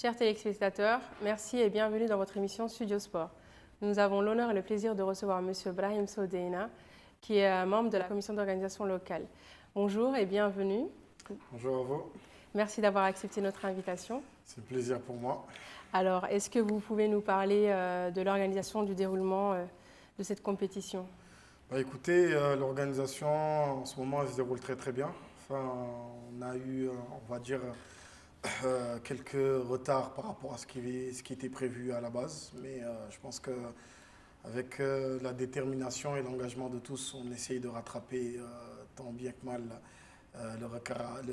Chers téléspectateurs, merci et bienvenue dans votre émission Studio Sport. Nous avons l'honneur et le plaisir de recevoir M. Brahim Sodeina, qui est membre de la commission d'organisation locale. Bonjour et bienvenue. Bonjour à vous. Merci d'avoir accepté notre invitation. C'est un plaisir pour moi. Alors, est-ce que vous pouvez nous parler de l'organisation du déroulement de cette compétition? Écoutez, l'organisation en ce moment elle se déroule très très bien. Enfin, on a eu, on va dire, quelques retards par rapport à ce qui était prévu à la base. Mais je pense qu'avec la détermination et l'engagement de tous, on essaye de rattraper tant bien que mal le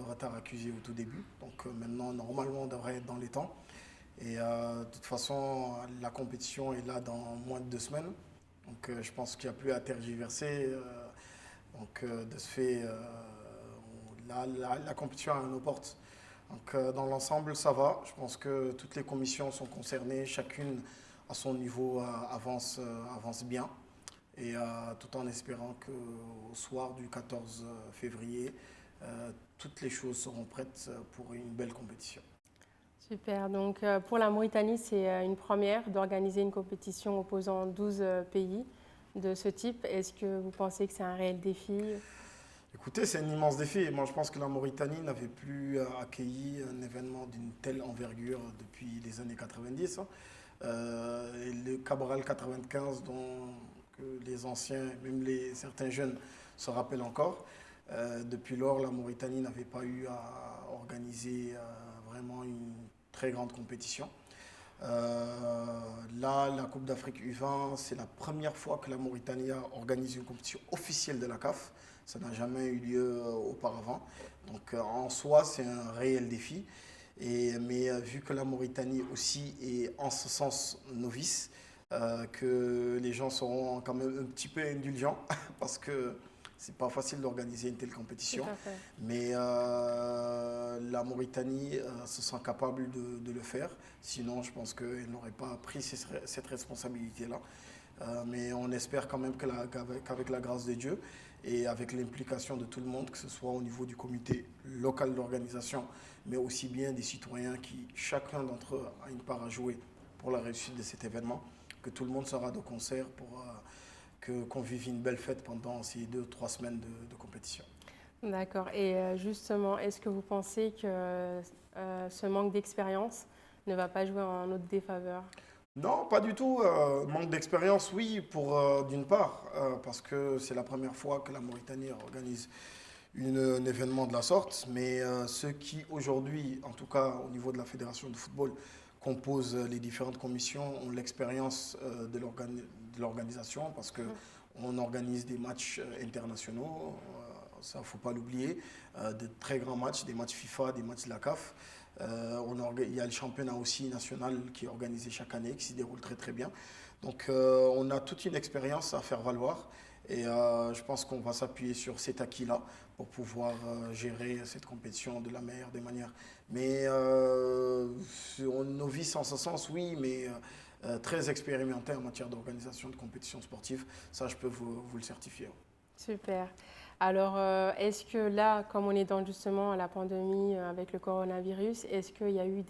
retard accusé au tout début. Donc maintenant, normalement, on devrait être dans les temps. Et de toute façon, la compétition est là dans moins de 2 semaines. Donc je pense qu'il n'y a plus à tergiverser. De ce fait, la compétition est à nos portes. Donc dans l'ensemble, ça va. Je pense que toutes les commissions sont concernées. Chacune à son niveau avance bien. Et tout en espérant qu'au soir du 14 février, toutes les choses seront prêtes pour une belle compétition. Super. Donc, pour la Mauritanie, c'est une première d'organiser une compétition opposant 12 pays de ce type. Est-ce que vous pensez que c'est un réel défi? Écoutez, c'est un immense défi. Moi, je pense que la Mauritanie n'avait plus accueilli un événement d'une telle envergure depuis les années 90. Et le Cabral 95, dont que les anciens, même certains jeunes, se rappellent encore. Depuis lors, la Mauritanie n'avait pas eu à organiser vraiment une très grande compétition. Là, la Coupe d'Afrique U20, c'est la première fois que la Mauritanie a organisé une compétition officielle de la CAF. Ça n'a jamais eu lieu auparavant. Donc en soi, c'est un réel défi. Mais vu que la Mauritanie aussi est en ce sens novice, que les gens seront quand même un petit peu indulgents parce que c'est pas facile d'organiser une telle compétition. Tout à fait. Mais la Mauritanie se sent capable de le faire. Sinon, je pense qu'elle n'aurait pas pris cette responsabilité-là. Mais on espère quand même qu'avec la grâce de Dieu et avec l'implication de tout le monde, que ce soit au niveau du comité local d'organisation, mais aussi bien des citoyens qui, chacun d'entre eux, a une part à jouer pour la réussite de cet événement, que tout le monde sera de concert pour qu'on vive une belle fête pendant ces 2 ou 3 semaines de compétition. D'accord. Et justement, est-ce que vous pensez que ce manque d'expérience ne va pas jouer en notre défaveur? Non, pas du tout. Manque d'expérience, oui, d'une part, parce que c'est la première fois que la Mauritanie organise un événement de la sorte. Mais ceux qui aujourd'hui, en tout cas au niveau de la Fédération de football, composent les différentes commissions, ont l'expérience de l'organisation, parce qu'on organise des matchs internationaux, ça il ne faut pas l'oublier, de très grands matchs, des matchs FIFA, des matchs de la CAF. Il y a le championnat aussi national qui est organisé chaque année, qui s'y déroule très très bien. Donc on a toute une expérience à faire valoir et je pense qu'on va s'appuyer sur cet acquis-là pour pouvoir gérer cette compétition de la meilleure des manières. Mais on est novice en ce sens, oui, mais très expérimenté en matière d'organisation de compétitions sportives. Ça, je peux vous le certifier. Super. Alors, est-ce que là, comme on est dans justement la pandémie avec le coronavirus, est-ce qu'il y a eu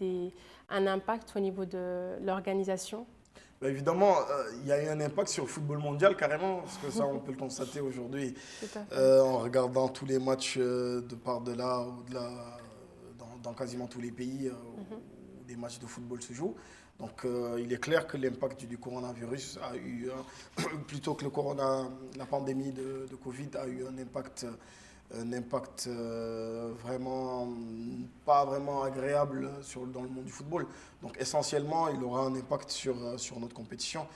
un impact au niveau de l'organisation? Évidemment, il y a eu un impact sur le football mondial carrément, parce que ça, on peut le constater aujourd'hui Tout à fait. en regardant tous les matchs de par de là, au-delà, dans quasiment tous les pays où des matchs de football se jouent. Donc, il est clair que l'impact du coronavirus a eu, plutôt que la pandémie de Covid, a eu un impact vraiment pas vraiment agréable dans le monde du football. Donc essentiellement, il aura un impact sur notre compétition.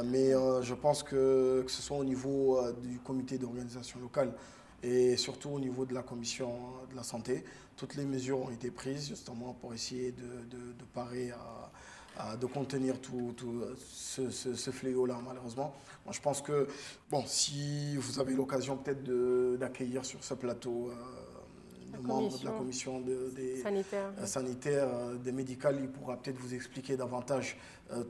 Mais je pense que ce soit au niveau du comité d'organisation locale et surtout au niveau de la commission de la santé, toutes les mesures ont été prises justement pour essayer de parer de contenir tout ce fléau-là, malheureusement. Moi, je pense que, bon, si vous avez l'occasion peut-être d'accueillir sur ce plateau le membre de la commission sanitaire, des médicales, il pourra peut-être vous expliquer davantage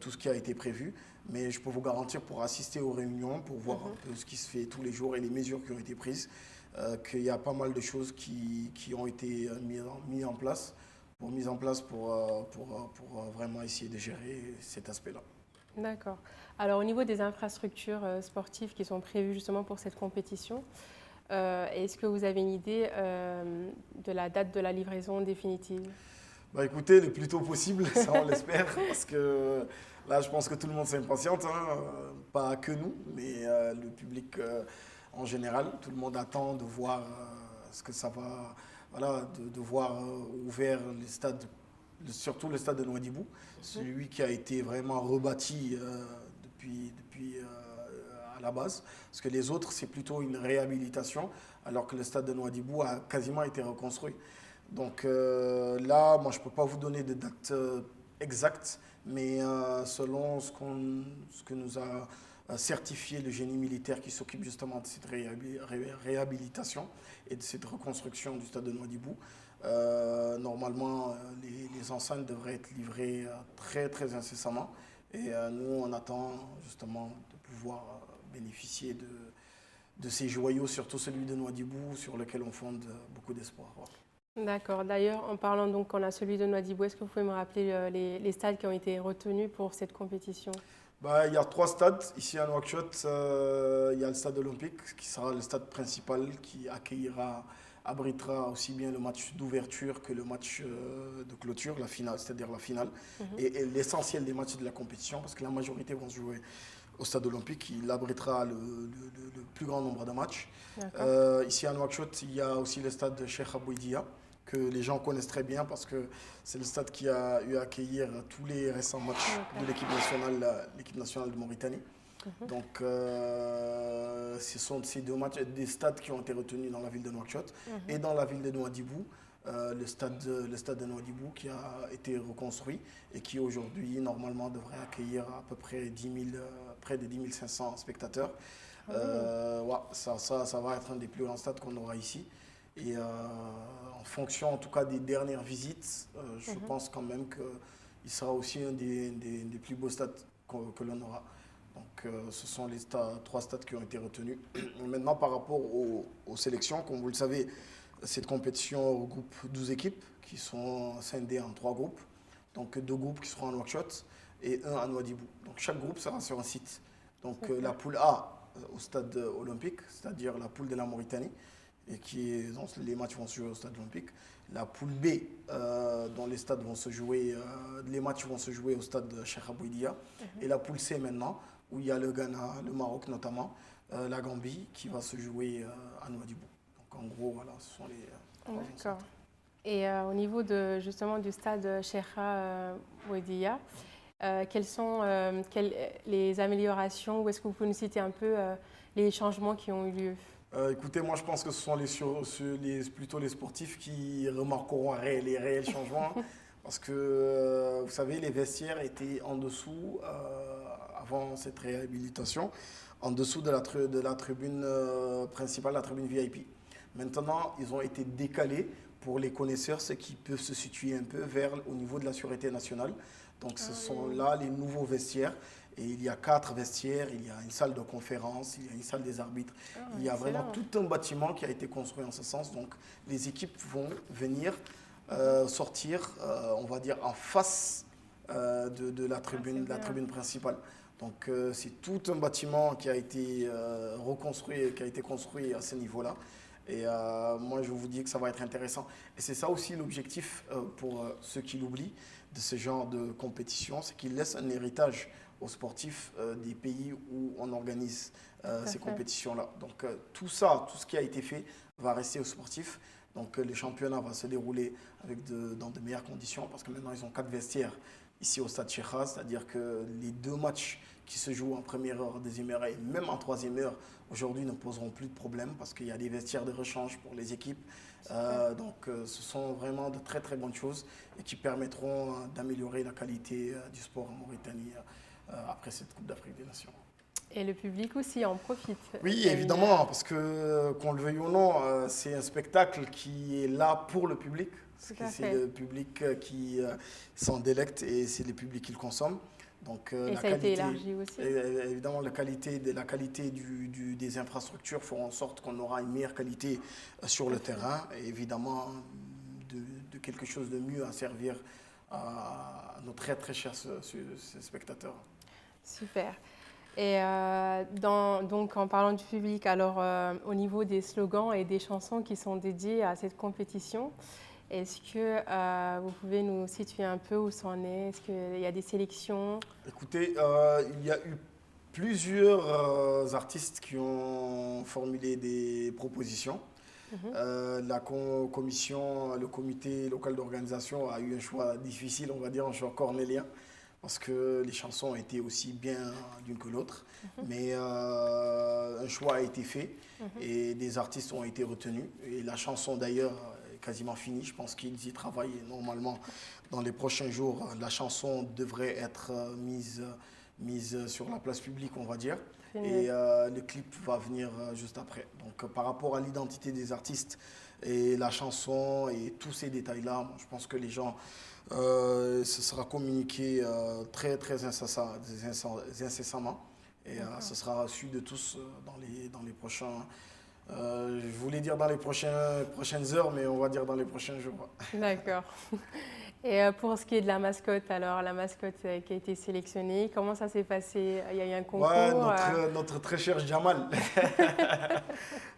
tout ce qui a été prévu. Mais je peux vous garantir, pour assister aux réunions, pour voir un peu ce qui se fait tous les jours et les mesures qui ont été prises, qu'il y a pas mal de choses qui ont été mises en place mise en place pour vraiment essayer de gérer cet aspect-là. D'accord. Alors au niveau des infrastructures sportives qui sont prévues justement pour cette compétition, est-ce que vous avez une idée de la date de la livraison définitive? Bah écoutez, le plus tôt possible, ça on l'espère, parce que là je pense que tout le monde s'impatiente, hein, pas que nous, mais le public en général. Tout le monde attend de voir ce que ça va, voilà, de voir ouvert les stades, surtout le stade de Nouadhibou, celui qui a été vraiment rebâti depuis à la base, parce que les autres c'est plutôt une réhabilitation, alors que le stade de Nouadhibou a quasiment été reconstruit. Donc là, moi, je ne peux pas vous donner de date exacte, mais selon ce que nous a certifié le génie militaire qui s'occupe justement de cette réhabilitation et de cette reconstruction du stade de Nouadhibou, normalement, les enceintes devraient être livrées très, très incessamment. Et nous, on attend justement de pouvoir bénéficier de ces joyaux, surtout celui de Nouadhibou, sur lequel on fonde beaucoup d'espoir. Voilà. D'accord. D'ailleurs, en parlant donc, on a celui de Nouadhibou, est-ce que vous pouvez me rappeler les stades qui ont été retenus pour cette compétition? Bah, il y a 3 stades. Ici à Nouakchott, il y a le stade olympique qui sera le stade principal qui abritera aussi bien le match d'ouverture que le match de clôture, la finale, c'est-à-dire la finale. Et l'essentiel des matchs de la compétition, parce que la majorité vont se jouer au stade olympique, il abritera le plus grand nombre de matchs. Ici à Nouakchott, il y a aussi le stade de Cheikh Abouidia, que les gens connaissent très bien parce que c'est le stade qui a eu à accueillir tous les récents matchs de l'équipe nationale de Mauritanie. Donc, ce sont ces 2 matchs, des stades qui ont été retenus dans la ville de Nouakchott et dans la ville de Nouadhibou. Le stade de Nouadhibou qui a été reconstruit et qui aujourd'hui, normalement, devrait accueillir à peu près près de 10 500 spectateurs. Ouais, ça va être un des plus grands stades qu'on aura ici. Et en fonction, en tout cas, des dernières visites, je pense quand même qu'il sera aussi un des plus beaux stades que l'on aura. Donc, ce sont les 3 stades qui ont été retenus. Maintenant, par rapport aux sélections, comme vous le savez, cette compétition regroupe 12 équipes qui sont scindées en 3 groupes. Donc, 2 groupes qui seront à Nouakchott et 1 à Nouadhibou. Donc, chaque groupe sera sur un site. Donc, la poule A au stade olympique, c'est-à-dire la poule de la Mauritanie, et dont les matchs vont se jouer au stade olympique. La poule B, dont les matchs vont se jouer au stade de Cheikh Abouidia. Et la poule C maintenant, où il y a le Ghana, le Maroc notamment, la Gambie, qui va se jouer à Nouadhibou. Donc en gros, voilà, ce sont les 3 D'accord. Et au niveau justement du stade Cheikh Abouidia, quelles sont les améliorations, ou est-ce que vous pouvez nous citer un peu les changements qui ont eu lieu? Écoutez, moi je pense que ce sont plutôt les sportifs qui remarqueront les réels changements. Parce que, vous savez, les vestiaires étaient en dessous, avant cette réhabilitation, en dessous de la tribune principale, la tribune VIP. Maintenant, ils ont été décalés pour les connaisseurs, ceux qui peuvent se situer un peu au niveau de la sûreté nationale. Donc ce sont là les nouveaux vestiaires. Et il y a 4 vestiaires, il y a une salle de conférence, il y a une salle des arbitres. Il y a vraiment tout un bâtiment qui a été construit en ce sens. Donc les équipes vont venir sortir, on va dire, en face de la tribune principale. Donc c'est tout un bâtiment qui a été reconstruit, qui a été construit à ce niveau-là. Et moi, je vous dis que ça va être intéressant. Et c'est ça aussi l'objectif pour ceux qui l'oublient de ce genre de compétition, c'est qu'ils laissent un héritage aux sportifs des pays où on organise ces compétitions-là. Donc tout ce qui a été fait va rester aux sportifs. Donc le championnat va se dérouler dans de meilleures conditions parce que maintenant ils ont 4 vestiaires ici au stade Cheikha, c'est-à-dire que les 2 matchs qui se jouent en première heure, deuxième heure et même en troisième heure aujourd'hui ne poseront plus de problème parce qu'il y a des vestiaires de rechange pour les équipes. Donc ce sont vraiment de très très bonnes choses et qui permettront d'améliorer la qualité du sport en Mauritanie après cette Coupe d'Afrique des Nations. Et le public aussi en profite. Oui, évidemment, parce que qu'on le veuille ou non, c'est un spectacle qui est là pour le public. C'est le public qui s'en délecte et c'est le public qui le consomme. Donc, et ça a été élargi aussi. Évidemment, la qualité des infrastructures fera en sorte qu'on aura une meilleure qualité sur le terrain. Et évidemment, de quelque chose de mieux à servir à nos très très chers spectateurs. Super. Et donc en parlant du public, alors au niveau des slogans et des chansons qui sont dédiées à cette compétition, est-ce que vous pouvez nous situer un peu où ça en est? Est-ce qu'il y a des sélections? Écoutez, il y a eu plusieurs artistes qui ont formulé des propositions. Commission, le comité local d'organisation a eu un choix difficile, on va dire, un choix cornélien, parce que les chansons ont été aussi bien l'une que l'autre. Mais un choix a été fait et des artistes ont été retenus. Et la chanson d'ailleurs est quasiment finie. Je pense qu'ils y travaillent et normalement dans les prochains jours. La chanson devrait être mise sur la place publique, on va dire. Et le clip va venir juste après. Donc par rapport à l'identité des artistes et la chanson et tous ces détails-là, je pense que les gens, ce sera communiqué très très incessamment. Et ce sera reçu de tous dans les prochains, je voulais dire dans les prochaines heures, mais on va dire dans les prochains jours. D'accord. Et pour ce qui est de la mascotte, alors la mascotte qui a été sélectionnée, comment ça s'est passé? Il y a eu un concours? Ouais, notre très cher Jamal.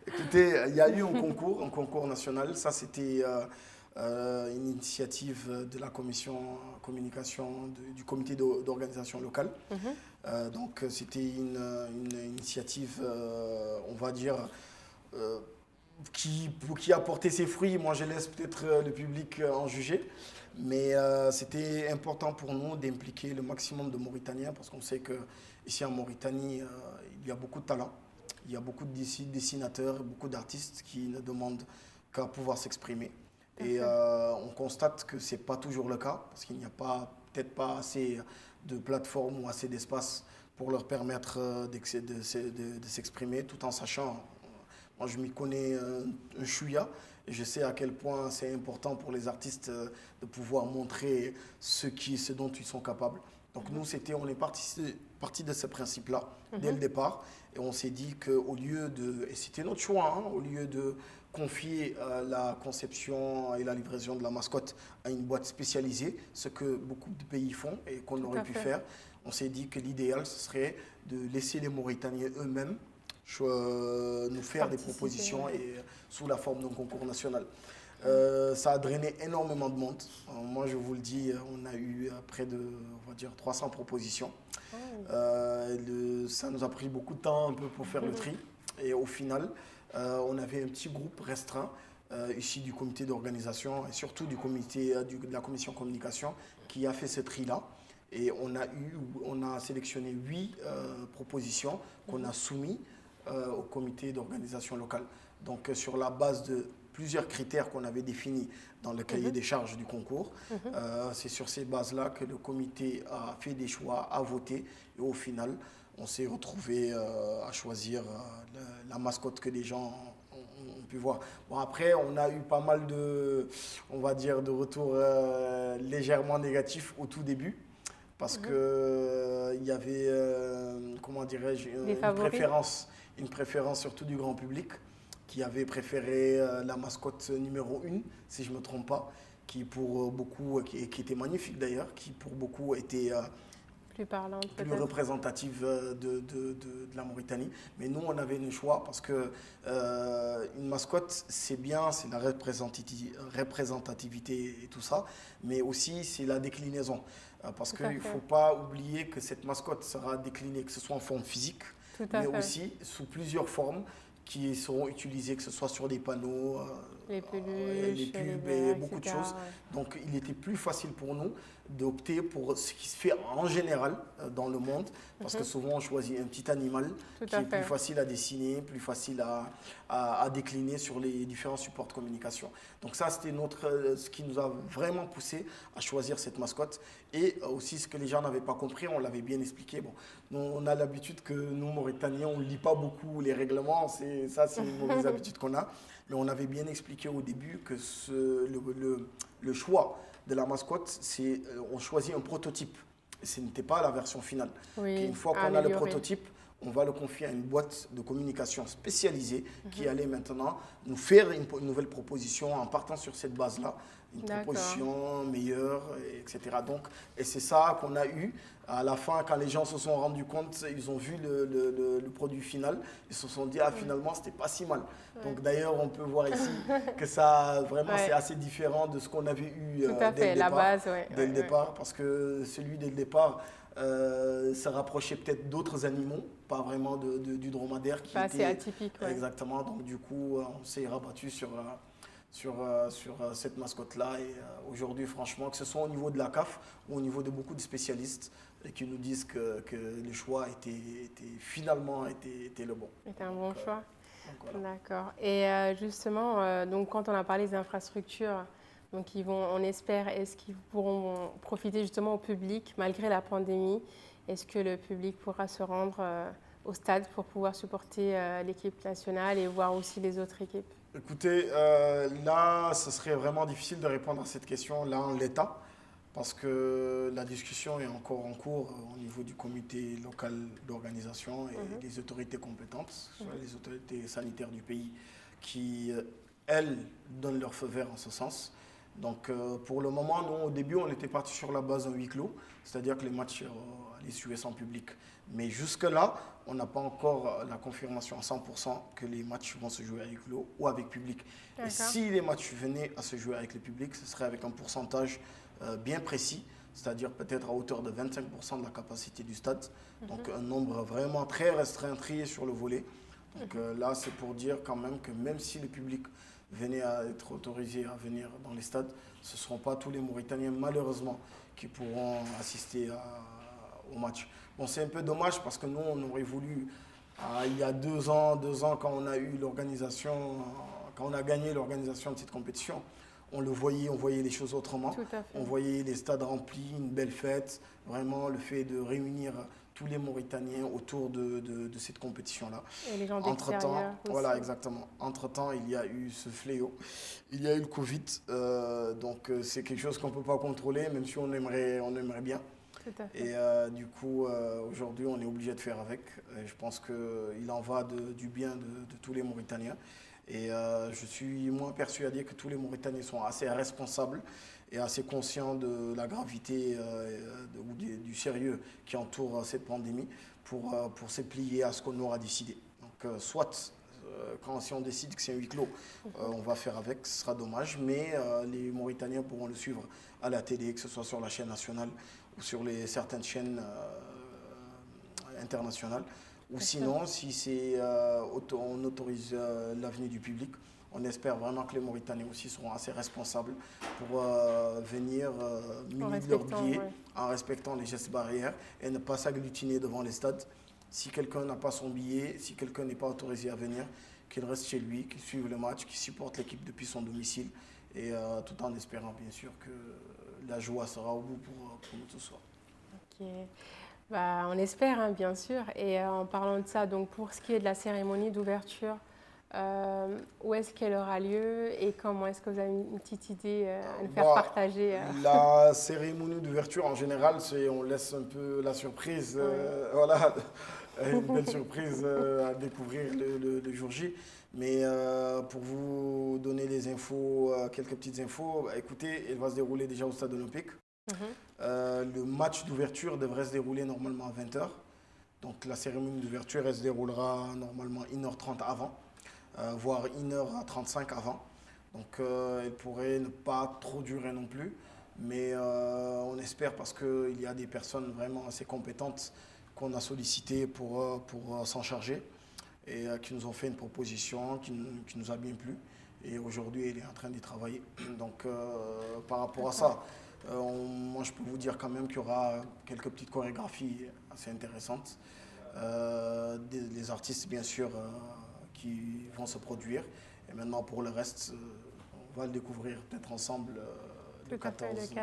Écoutez, il y a eu un concours national. Ça, c'était une initiative de la commission communication du comité d'organisation locale. Donc, c'était une initiative, on va dire, qui a porté ses fruits. Moi, je laisse peut-être le public en juger. Mais c'était important pour nous d'impliquer le maximum de Mauritaniens parce qu'on sait qu'ici en Mauritanie, il y a beaucoup de talents. Il y a beaucoup de dessinateurs, beaucoup d'artistes qui ne demandent qu'à pouvoir s'exprimer. Et on constate que ce n'est pas toujours le cas parce qu'il n'y a peut-être pas assez de plateformes ou assez d'espace pour leur permettre de s'exprimer tout en sachant. Moi, je m'y connais un chouïa et je sais à quel point c'est important pour les artistes de pouvoir montrer ce dont ils sont capables. Donc nous, on est parti de ce principe-là dès le départ et on s'est dit qu'au lieu de, et c'était notre choix, hein, au lieu de confier la conception et la livraison de la mascotte à une boîte spécialisée, ce que beaucoup de pays font et qu'on aurait pu faire, on s'est dit que l'idéal, ce serait de laisser les Mauritaniens eux-mêmes nous faire des propositions et sous la forme d'un concours national. Ça a drainé énormément de monde. Moi, je vous le dis, on a eu près de, on va dire, 300 propositions. Ça nous a pris beaucoup de temps un peu pour faire le tri. Et au final, on avait un petit groupe restreint ici du comité d'organisation et surtout du comité de la commission communication qui a fait ce tri-là. Et on a sélectionné 8 propositions qu'on a soumises au comité d'organisation locale. Donc sur la base de plusieurs critères qu'on avait définis dans le cahier des charges du concours, c'est sur ces bases-là que le comité a fait des choix, a voté et au final on s'est retrouvé à choisir la mascotte que les gens ont pu voir. Bon, après on a eu pas mal on va dire, de retours légèrement négatifs au tout début. Parce qu'il y avait, comment dirais-je, une préférence surtout du grand public qui avait préféré la mascotte numéro 1, si je ne me trompe pas, qui pour beaucoup, qui était magnifique d'ailleurs, qui pour beaucoup était plus parlante, plus représentative de la Mauritanie. Mais nous, on avait le choix parce que une mascotte, c'est bien, c'est la représentativité et tout ça, mais aussi c'est la déclinaison. Parce qu'il ne faut pas oublier que cette mascotte sera déclinée, que ce soit en forme physique, mais aussi sous plusieurs formes qui seront utilisées, que ce soit sur des panneaux, les peluches, les pubs et beaucoup de choses. Donc il était plus facile pour nous d'opter pour ce qui se fait en général dans le monde, parce que souvent on choisit un petit animal qui est plus facile à dessiner, plus facile à décliner sur les différents supports de communication. Donc ça, c'était ce qui nous a vraiment poussé à choisir cette mascotte. Et aussi ce que les gens n'avaient pas compris, on l'avait bien expliqué. Bon, on a l'habitude que nous, Mauritaniens, on ne lit pas beaucoup les règlements, c'est une mauvaise habitude qu'on a. Mais on avait bien expliqué au début que le choix de la mascotte, on choisit un prototype. Ce n'était pas la version finale. Oui, une fois qu'on a le prototype, on va le confier à une boîte de communication spécialisée qui allait maintenant nous faire une nouvelle proposition en partant sur cette base-là, une proposition meilleure, etc. Donc, et c'est ça qu'on a eu. À la fin, quand les gens se sont rendus compte, ils ont vu le produit final, ils se sont dit, ah finalement, c'était pas si mal. Donc d'ailleurs, on peut voir ici que ça, vraiment, c'est assez différent de ce qu'on avait eu dès le départ. La base, dès le départ, parce que celui dès le départ, ça rapprochait peut-être d'autres animaux, pas vraiment du dromadaire qui pas était assez atypique. Exactement, donc du coup, on s'est rabattu sur cette mascotte-là. Et aujourd'hui, franchement, que ce soit au niveau de la CAF ou au niveau de beaucoup de spécialistes qui nous disent que le choix finalement était le bon. C'était un bon choix. Voilà. D'accord. Et justement, donc quand on a parlé des infrastructures, donc on espère, est-ce qu'ils pourront profiter justement au public malgré la pandémie? Est-ce que le public pourra se rendre au stade pour pouvoir supporter l'équipe nationale et voir aussi les autres équipes? Écoutez, là, ce serait vraiment difficile de répondre à cette question là en l'état, parce que la discussion est encore en cours au niveau du comité local d'organisation et des autorités compétentes, soit les autorités sanitaires du pays, qui, elles, donnent leur feu vert en ce sens. Donc, pour le moment, nous, au début, on était parti sur la base d'un huis clos, c'est-à-dire que les matchs allaient se jouer sans public. Mais jusque-là, on n'a pas encore la confirmation à 100% que les matchs vont se jouer à huis clos ou avec public. Et si les matchs venaient à se jouer avec le public, ce serait avec un pourcentage bien précis, c'est-à-dire peut-être à hauteur de 25% de la capacité du stade. Donc, un nombre vraiment très restreint, trié sur le volet. Donc là, c'est pour dire quand même que même si le public venait à être autorisé à venir dans les stades, ce ne seront pas tous les Mauritaniens, malheureusement, qui pourront assister au match. Bon, c'est un peu dommage parce que nous, on aurait voulu, il y a 2 ans, quand on a eu l'organisation, quand on a gagné l'organisation de cette compétition, on voyait les choses autrement. On voyait les stades remplis, une belle fête, vraiment le fait de réunir tous les Mauritaniens autour de cette compétition-là. Et les gens d'extérieur aussi. Voilà, exactement. Entre-temps, il y a eu ce fléau, il y a eu le Covid, donc c'est quelque chose qu'on ne peut pas contrôler, même si on aimerait bien. Tout à fait. Et du coup, aujourd'hui, on est obligé de faire avec. Et je pense qu'il en va du bien de tous les Mauritaniens. Et je suis moins persuadé que tous les Mauritaniens sont assez responsables et assez conscients de la gravité ou du sérieux qui entoure cette pandémie pour se plier à ce qu'on aura décidé. Donc, si on décide que c'est un huis clos, on va faire avec, ce sera dommage, mais les Mauritaniens pourront le suivre à la télé, que ce soit sur la chaîne nationale ou sur certaines chaînes internationales. Ou sinon, si on autorise l'avenue du public, on espère vraiment que les Mauritaniens aussi seront assez responsables pour venir munis de leur billet en respectant les gestes barrières et ne pas s'agglutiner devant les stades. Si quelqu'un n'a pas son billet, si quelqu'un n'est pas autorisé à venir, qu'il reste chez lui, qu'il suive le match, qu'il supporte l'équipe depuis son domicile, et tout en espérant bien sûr que la joie sera au bout pour nous ce soir. Ok. Bah, on espère, hein, bien sûr. Et en parlant de ça, donc pour ce qui est de la cérémonie d'ouverture, où est-ce qu'elle aura lieu et comment est-ce que vous avez une petite idée à nous faire partager La cérémonie d'ouverture, en général, on laisse un peu la surprise, voilà, une belle surprise à découvrir le jour J. Mais pour vous donner des infos, quelques petites infos, écoutez, elle va se dérouler déjà au stade olympique. Le match d'ouverture devrait se dérouler normalement à 20h. Donc la cérémonie d'ouverture, elle se déroulera normalement 1h30 avant, voire 1h35 avant. Donc elle pourrait ne pas trop durer non plus. Mais on espère parce qu'il y a des personnes vraiment assez compétentes qu'on a sollicitées pour s'en charger et qui nous ont fait une proposition qui nous a bien plu. Et aujourd'hui, elle est en train d'y travailler. Donc par rapport à ça, moi, je peux vous dire quand même qu'il y aura quelques petites chorégraphies assez intéressantes. Des artistes, bien sûr, qui vont se produire. Et maintenant, pour le reste, on va le découvrir peut-être ensemble le 14.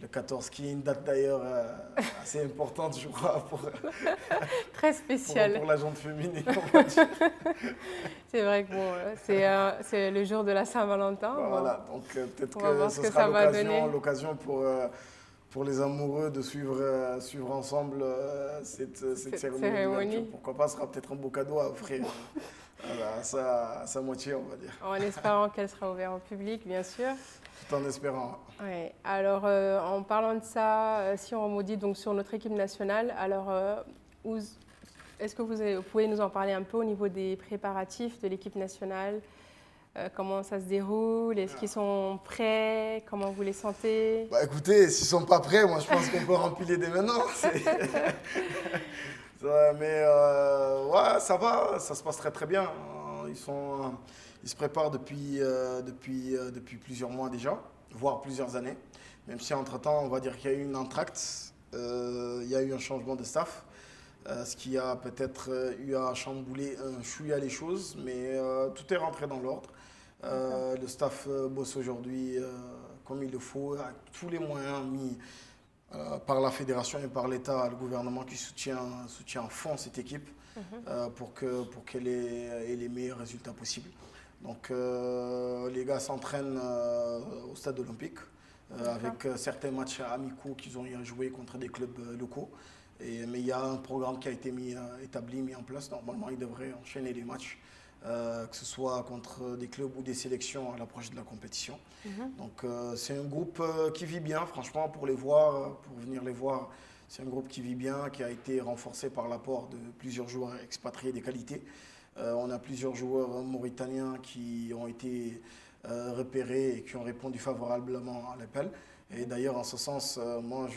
Le 14, qui est une date d'ailleurs assez importante, je crois, très spéciale pour la jante féminine. C'est vrai que bon, c'est le jour de la Saint-Valentin. Voilà, donc peut-être que ce sera l'occasion pour pour les amoureux de suivre ensemble cette cérémonie. Cérémonie. Pourquoi pas, ce sera peut-être un beau cadeau à offrir à sa moitié, on va dire. En espérant qu'elle sera ouverte au public, bien sûr. Tout en espérant. Ouais. Alors, en parlant de ça, si on rebondit donc sur notre équipe nationale, alors est-ce que vous pouvez nous en parler un peu au niveau des préparatifs de l'équipe nationale? Comment ça se déroule? Est-ce qu'ils sont prêts? Comment vous les sentez? Bah écoutez, s'ils sont pas prêts, moi je pense qu'on peut remplir dès maintenant. Mais ouais, ça va, ça se passe très très bien. Ils se préparent depuis plusieurs mois déjà, voire plusieurs années. Même si entre-temps, on va dire qu'il y a eu une entracte, il y a eu un changement de staff, ce qui a peut-être eu à chambouler un chouïa les choses, mais tout est rentré dans l'ordre. Le staff bosse aujourd'hui comme il le faut, avec tous les moyens mis par la fédération et par l'État, le gouvernement qui soutient à fond cette équipe pour qu'elle ait les meilleurs résultats possibles. Donc les gars s'entraînent au stade olympique avec certains matchs amicaux qu'ils ont eu à jouer contre des clubs locaux. Mais il y a un programme qui a été mis en place. Normalement, ils devraient enchaîner les matchs, que ce soit contre des clubs ou des sélections à l'approche de la compétition. Donc c'est un groupe qui vit bien, franchement, pour venir les voir. C'est un groupe qui vit bien, qui a été renforcé par l'apport de plusieurs joueurs expatriés de qualité. On a plusieurs joueurs mauritaniens qui ont été repérés et qui ont répondu favorablement à l'appel. Et d'ailleurs, en ce sens, moi,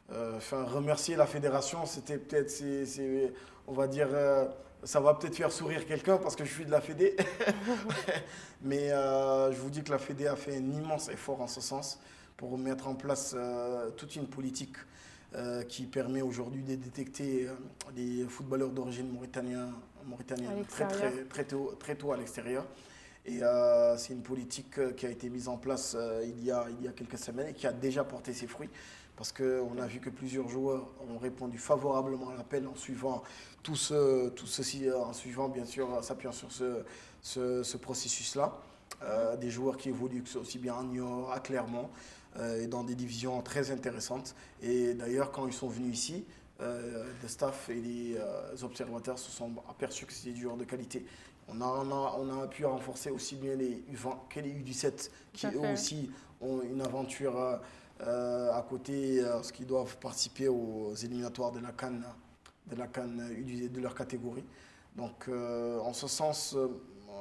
remercier la fédération, c'était peut-être, on va dire, ça va peut-être faire sourire quelqu'un parce que je suis de la Fédé. Mais je vous dis que la Fédé a fait un immense effort en ce sens pour mettre en place toute une politique qui permet aujourd'hui de détecter des footballeurs d'origine mauritanienne très tôt à l'extérieur. Et c'est une politique qui a été mise en place il y a quelques semaines et qui a déjà porté ses fruits. Parce qu'on a vu que plusieurs joueurs ont répondu favorablement à l'appel en suivant tout ceci, en suivant bien sûr, s'appuyant sur ce processus-là. Des joueurs qui évoluent aussi bien à Niort, à Clermont, et dans des divisions très intéressantes. Et d'ailleurs, quand ils sont venus ici, le staff et les observateurs se sont aperçus que c'était des joueurs de qualité. On a pu renforcer aussi bien les U20 que les U17, qui eux aussi ont une aventure à côté, parce qu'ils doivent participer aux éliminatoires de la CAN de leur catégorie. Donc en ce sens,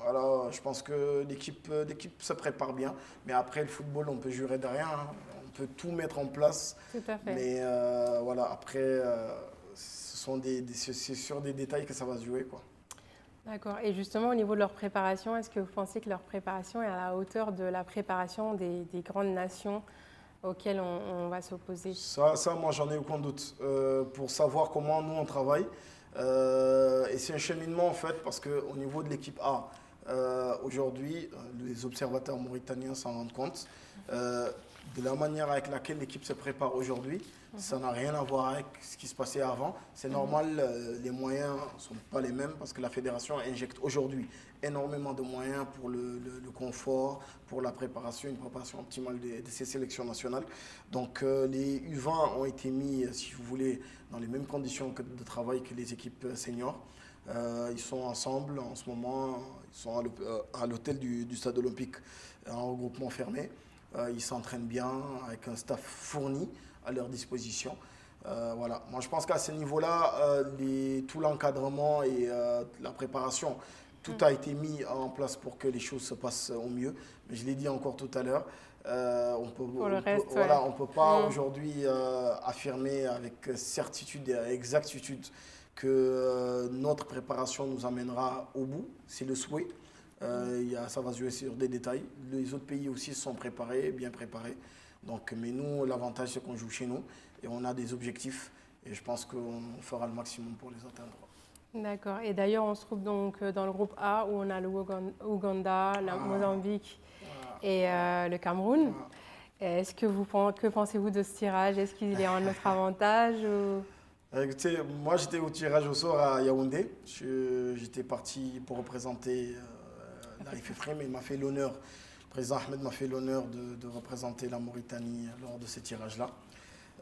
voilà, je pense que l'équipe se prépare bien. Mais après, le football, on peut jurer de rien, hein. On peut tout mettre en place. Tout à fait. Mais voilà, après, c'est sur des détails que ça va se jouer, quoi. D'accord. Et justement, au niveau de leur préparation, est-ce que vous pensez que leur préparation est à la hauteur de la préparation des grandes nations auxquelles on va s'opposer? Ça, moi, j'en ai aucun doute. Pour savoir comment nous, on travaille. Et c'est un cheminement, en fait, parce qu'au niveau de l'équipe A, aujourd'hui, les observateurs mauritaniens s'en rendent compte. De la manière avec laquelle l'équipe se prépare aujourd'hui, ça n'a rien à voir avec ce qui se passait avant. C'est normal, les moyens ne sont pas les mêmes parce que la fédération injecte aujourd'hui énormément de moyens pour le confort, pour la préparation, une préparation optimale de ces sélections nationales. Donc les U20 ont été mis, si vous voulez, dans les mêmes conditions de travail que les équipes seniors. Ils sont ensemble en ce moment, ils sont à l'hôtel du stade olympique en regroupement fermé. Ils s'entraînent bien avec un staff fourni à leur disposition. Voilà. Moi, je pense qu'à ce niveau-là, tout l'encadrement et la préparation, tout a été mis en place pour que les choses se passent au mieux. Mais je l'ai dit encore tout à l'heure, on ne peut pas aujourd'hui affirmer avec certitude et exactitude que notre préparation nous amènera au bout. C'est le souhait. Ça va se jouer sur des détails. Les autres pays aussi sont préparés, bien préparés. Donc, mais nous, l'avantage, c'est qu'on joue chez nous et on a des objectifs. Et je pense qu'on fera le maximum pour les atteindre. D'accord. Et d'ailleurs, on se trouve donc dans le groupe A où on a le Ouganda, la Mozambique et le Cameroun. Que pensez-vous de ce tirage? Est-ce qu'il est en notre avantage ou... Écoutez, moi, j'étais au tirage au sort à Yaoundé. J'étais parti pour représenter la FFR, mais il m'a fait l'honneur, le président Ahmed m'a fait l'honneur de représenter la Mauritanie lors de ce tirage-là.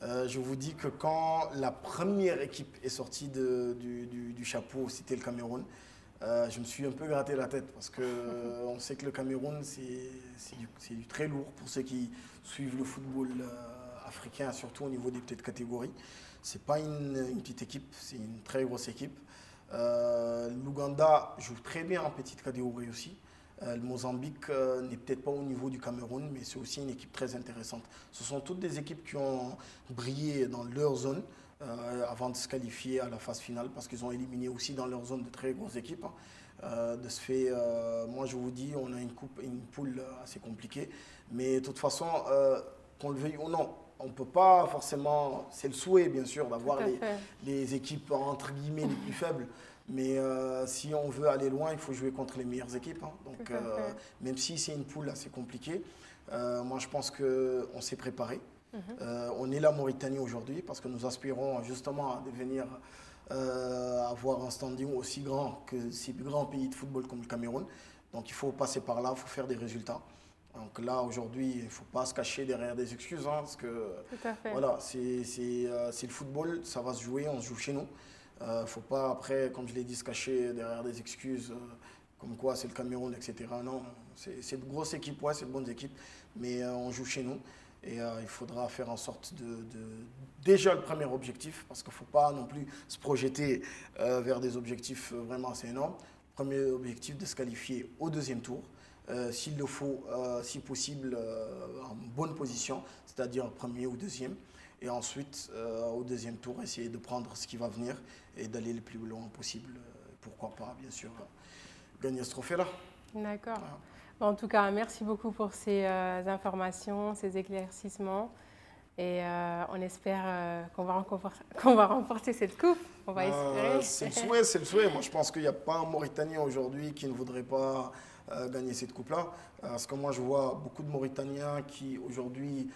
Je vous dis que quand la première équipe est sortie du chapeau, c'était le Cameroun, je me suis un peu gratté la tête parce qu'on sait que le Cameroun, c'est du très lourd pour ceux qui suivent le football africain, surtout au niveau des petites catégories. Ce n'est pas une petite équipe, c'est une très grosse équipe. L'Ouganda joue très bien en petite catégorie aussi. Le Mozambique n'est peut-être pas au niveau du Cameroun, mais c'est aussi une équipe très intéressante. Ce sont toutes des équipes qui ont brillé dans leur zone avant de se qualifier à la phase finale, parce qu'ils ont éliminé aussi dans leur zone de très grosses équipes. De ce fait, moi je vous dis, on a une poule assez compliquée, mais de toute façon, qu'on le veuille ou non, on ne peut pas forcément, c'est le souhait bien sûr d'avoir les équipes entre guillemets les plus faibles. Mais si on veut aller loin, il faut jouer contre les meilleures équipes. Hein. Donc, même si c'est une poule assez compliquée, moi je pense qu'on s'est préparé. On est la Mauritanie aujourd'hui parce que nous aspirons justement à devenir, avoir un standing aussi grand que ces grands pays de football comme le Cameroun. Donc il faut passer par là, il faut faire des résultats. Donc là, aujourd'hui, il ne faut pas se cacher derrière des excuses, hein, parce que voilà, c'est le football, ça va se jouer, on se joue chez nous. Il ne faut pas, après, comme je l'ai dit, se cacher derrière des excuses, comme quoi c'est le Cameroun, etc. Non, c'est de grosses équipes, ouais, c'est de bonnes équipes, mais on joue chez nous. Et il faudra faire en sorte déjà le premier objectif, parce qu'il ne faut pas non plus se projeter vers des objectifs vraiment assez énormes. Premier objectif, de se qualifier au deuxième tour. S'il le faut, si possible, en bonne position, c'est-à-dire premier ou deuxième. Et ensuite, au deuxième tour, essayer de prendre ce qui va venir et d'aller le plus loin possible. Pourquoi pas, bien sûr, gagner ce trophée-là. D'accord. Voilà. Bon, en tout cas, merci beaucoup pour ces informations, ces éclaircissements. Et on espère qu'on va remporter cette coupe. On va espérer. C'est le souhait, c'est le souhait. Moi, je pense qu'il n'y a pas un Mauritanien aujourd'hui qui ne voudrait pas gagner cette coupe-là. Parce que moi, je vois beaucoup de Mauritaniens qui, aujourd'hui,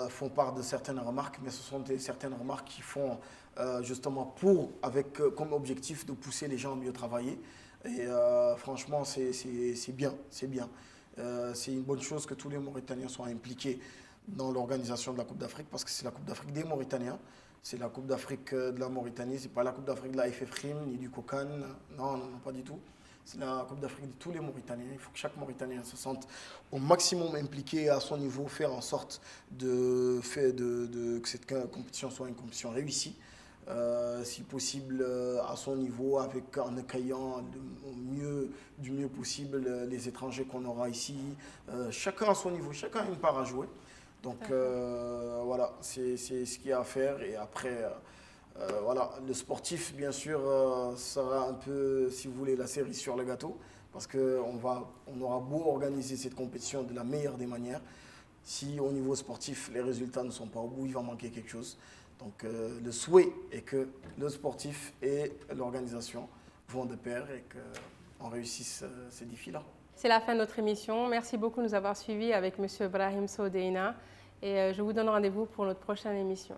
font part de certaines remarques, mais ce sont certaines remarques qui font justement avec comme objectif de pousser les gens à mieux travailler. Et franchement, c'est bien, c'est bien. C'est une bonne chose que tous les Mauritaniens soient impliqués dans l'organisation de la Coupe d'Afrique, parce que c'est la Coupe d'Afrique des Mauritaniens. C'est la Coupe d'Afrique de la Mauritanie, c'est pas la Coupe d'Afrique de la FFRIM ni du COCAN. Non, non, pas du tout. C'est la Coupe d'Afrique de tous les Mauritaniens. Il faut que chaque Mauritanien se sente au maximum impliqué à son niveau, faire en sorte que cette compétition soit une compétition réussie. Si possible à son niveau, en accueillant du mieux possible les étrangers qu'on aura ici. Chacun à son niveau, chacun a une part à jouer. Donc voilà, c'est ce qu'il y a à faire. Et après, voilà, le sportif, bien sûr, sera un peu, si vous voulez, la cerise sur le gâteau. Parce qu'on aura beau organiser cette compétition de la meilleure des manières. Si au niveau sportif, les résultats ne sont pas au bout, il va manquer quelque chose. Donc le souhait est que le sportif et l'organisation vont de pair et qu'on réussisse ces défis-là. C'est la fin de notre émission. Merci beaucoup de nous avoir suivis avec M. Brahim Sodeina et je vous donne rendez-vous pour notre prochaine émission.